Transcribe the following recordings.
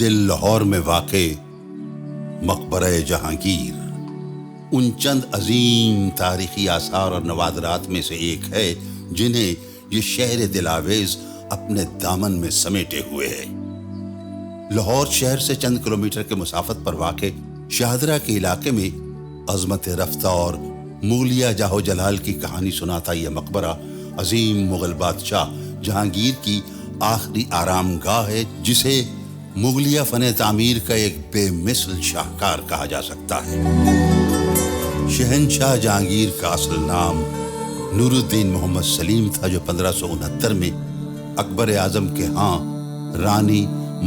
दिल लाहौर में वाक़े मकबरा जहांगीर उन चंद अजीम तारीखी आसार और नवादरात में से एक है जिन्हें ये शहर दिलावेज अपने दामन में समेटे हुए है। लाहौर शहर से चंद किलोमीटर के मुसाफत पर वाक़े शाहदरा के इलाके में अजमत रफ्ता और मुगलिया जाहो जलाल की कहानी सुनाता यह मकबरा अजीम मुगल बादशाह जहांगीर की आखिरी आरामगाह है, जिसे मुगलिया फन तामीर का एक बेमिसल शाहकार कहा जा सकता है। शहनशाह जहांगीर का असल नाम नूरुद्दीन मोहम्मद सलीम था, जो 1569 में अकबर आजम के यहाँ रानी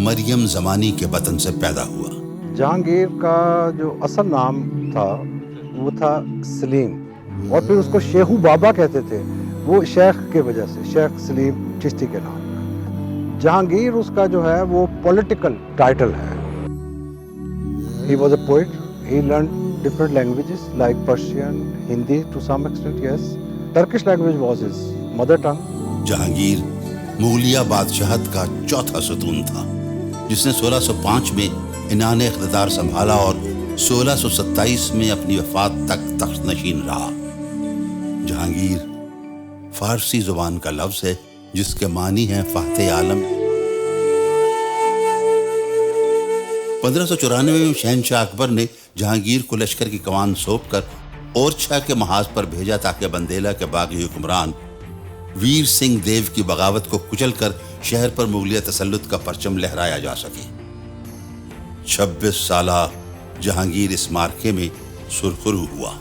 मरियम जमानी के वतन से पैदा हुआ। जहांगीर का जो असल नाम था वो था सलीम, और फिर उसको शेखू बाबा कहते थे, वो शेख के वजह से शेख सलीम चिश्ती के नाम। जहांगीर उसका जो है वो पॉलिटिकल टाइटल है। He was a poet. He learned different languages like Persian, Hindi to some extent, yes. Turkish language was his mother tongue. Jahangir मुगलिया बादशाहत का चौथा सतून था, जिसने 1605 में इनान इख्तिदार संभाला और 1627 में अपनी वफात तक तख्त नशीन रहा। जहांगीर फारसी जुबान का लफ्ज है जिसके मानी हैं फाते आलम। 1594 में शहनशाह अकबर ने जहांगीर को लश्कर की कमान सौंप कर ओरछा के महाज पर भेजा ताकि बंदेला के बागी हुक्मरान वीर सिंह देव की बगावत को कुचलकर शहर पर मुगलिया तसल्लुत का परचम लहराया जा सके। 26 साला जहांगीर इस मार्के में सुरखरू हुआ।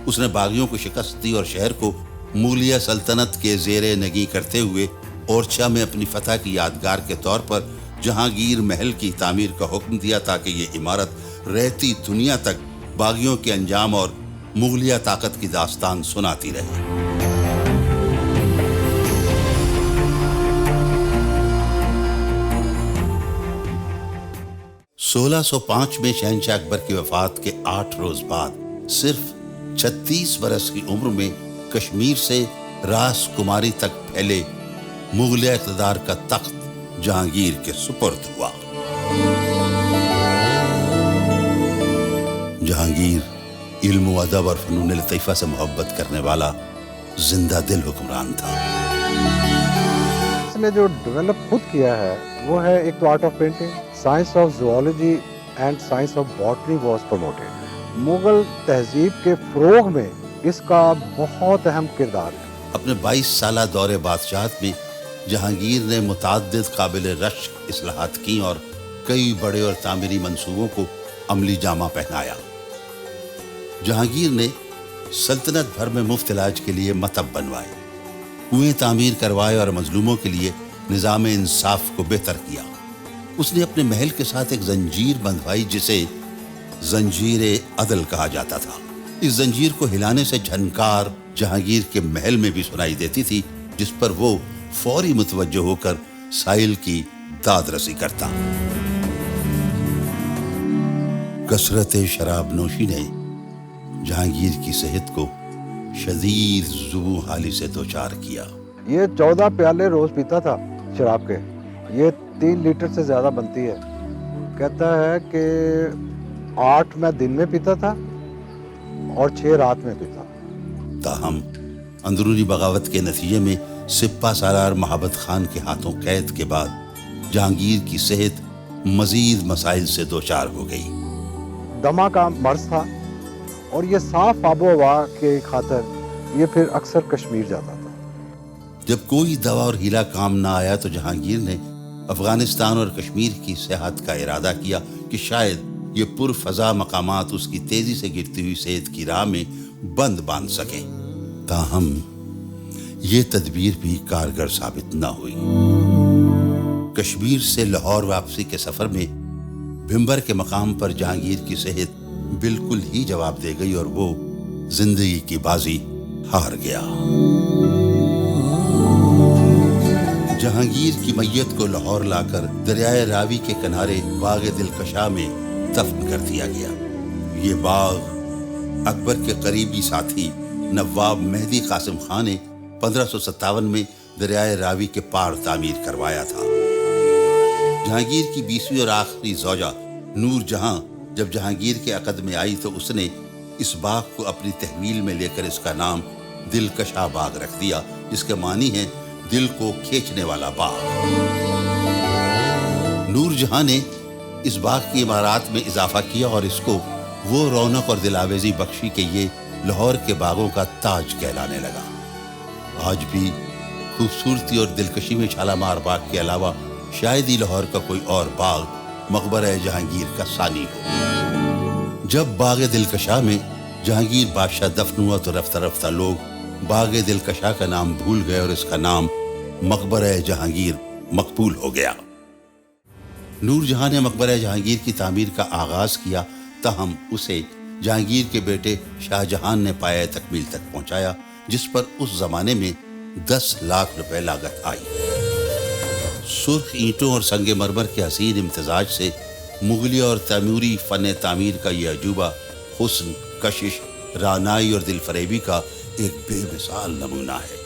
उसने बागियों को शिकस्त दी और शहर को मुगलिया सल्तनत के ज़ेरे नगी करते हुए ओरछा में अपनी फतह की यादगार के तौर पर जहांगीर महल की तामीर का हुक्म दिया, ताकि ये इमारत रहती दुनिया तक बागियों के अंजाम और मुगलिया ताकत की दास्तान सुनाती रहे। सोलह 1605 में शहनशाह अकबर की वफात के 8 रोज बाद सिर्फ 36 बरस की उम्र में कश्मीर से रास कुमारी तक फैले मुगलिया इक़्तिदार का तख्त जहांगीर के सुपुर्द हुआ। जहांगीर इल्म व अदब और फ़नून लतीफ़ा से मोहब्बत करने वाला जिंदा दिल हुक्मरान था। इसने जो डेवलप खुद किया है वो है एक तो art of painting, science of zoology and science of botany was promoted. Mughal तहजीब के फ़रोग़ में इसका बहुत अहम किरदार है। अपने 22 साला दौरे बादशाहत में जहांगीर ने मुतअद्दिद काबिल रश्क इस्लाहात की और कई बड़े और तामीरी मंसूबों को अमली जामा पहनाया। जहांगीर ने सल्तनत भर में मुफ्त इलाज के लिए मतब बनवाए, कुएं तामीर करवाए और मजलूमों के लिए निज़ाम इंसाफ को बेहतर किया। उसने अपने महल के साथ एक जंजीर बंधवाई जिसे जंजीर अदल कहा जाता था। इस जंजीर को हिलाने से झनकार जहांगीर के महल में भी सुनाई देती थी, जिस पर वो फौरी मुतवज्जो होकर साइल की दाद रसी करता। कसरत शराब नोशी ने जहांगीर की सेहत को शदीद जुबू हाली से दोचार किया। ये 14 प्याले रोज पीता था शराब के। ये 3 लीटर से ज्यादा बनती है। कहता है कि 8 मैं दिन में पीता था और 6 रात में पीता। ताहम अंदरूनी बगावत के नतीजे में सिप्पा सालार महाबत खान के हाथों कैद के बाद जहांगीर की सेहत मजीद मसाइल से दोचार हो गई। दमा का मर्ज था और ये साफ आबो हवा के खातर ये फिर अक्सर कश्मीर जाता था। जब कोई दवा और हीला काम ना आया तो जहांगीर ने अफगानिस्तान और कश्मीर की सेहत का इरादा किया कि शायद ये पुरफजा मकामात उसकी तेजी से गिरती हुई सेहत की राह में बंद बांध सके। ताहम ये तदबीर भी कारगर साबित न हुई। कश्मीर से लाहौर वापसी के सफर में भिंबर के मकाम पर जहांगीर की सेहत बिल्कुल ही जवाब दे गई और वो जिंदगी की बाजी हार गया। जहांगीर की मैयत को लाहौर लाकर दरियाए रावी के किनारे बाग दिलकशा में दफन कर दिया गया। ये बाग अकबर के करीबी साथी नवाब मेहदी कासिम खान ने 1557 में दरियाए रावी के पार तामीर करवाया था। جہانگیر کی 20ویں اور آخری زوجہ نور جہاں جب جہانگیر کے عقد میں آئی تو اس نے اس باغ کو اپنی تحویل میں لے کر اس کا نام دلکشا باغ رکھ دیا، جس کے معنی ہے دل کو کھینچنے والا باغ۔ نور جہاں نے اس باغ کی عمارات میں اضافہ کیا اور اس کو وہ رونق اور دلاویزی بخشی کہ یہ لاہور کے باغوں کا تاج کہلانے لگا۔ آج بھی خوبصورتی اور دلکشی میں شالامار باغ کے علاوہ شاید ہی لاہور کا کوئی اور باغ مقبرہ جہانگیر کا ثانی ہو۔ جب باغ دلکشا میں جہانگیر بادشاہ دفن ہوا تو رفتہ رفتہ لوگ باغ دلکشا کا نام بھول گئے اور اس کا نام مقبرہ جہانگیر مقبول ہو گیا۔ نور جہاں نے مقبرہ جہانگیر کی تعمیر کا آغاز کیا، تاہم اسے جہانگیر کے بیٹے شاہ جہان نے پایہ تکمیل تک پہنچایا، جس پر اس زمانے میں 10 لاکھ روپے لاگت آئی۔ سرخ اینٹوں اور سنگ مرمر کے حسین امتزاج سے مغلیہ اور تیموری فن تعمیر کا یہ عجوبہ حسن، کشش، رعنائی اور دل فریبی کا ایک بے مثال نمونہ ہے۔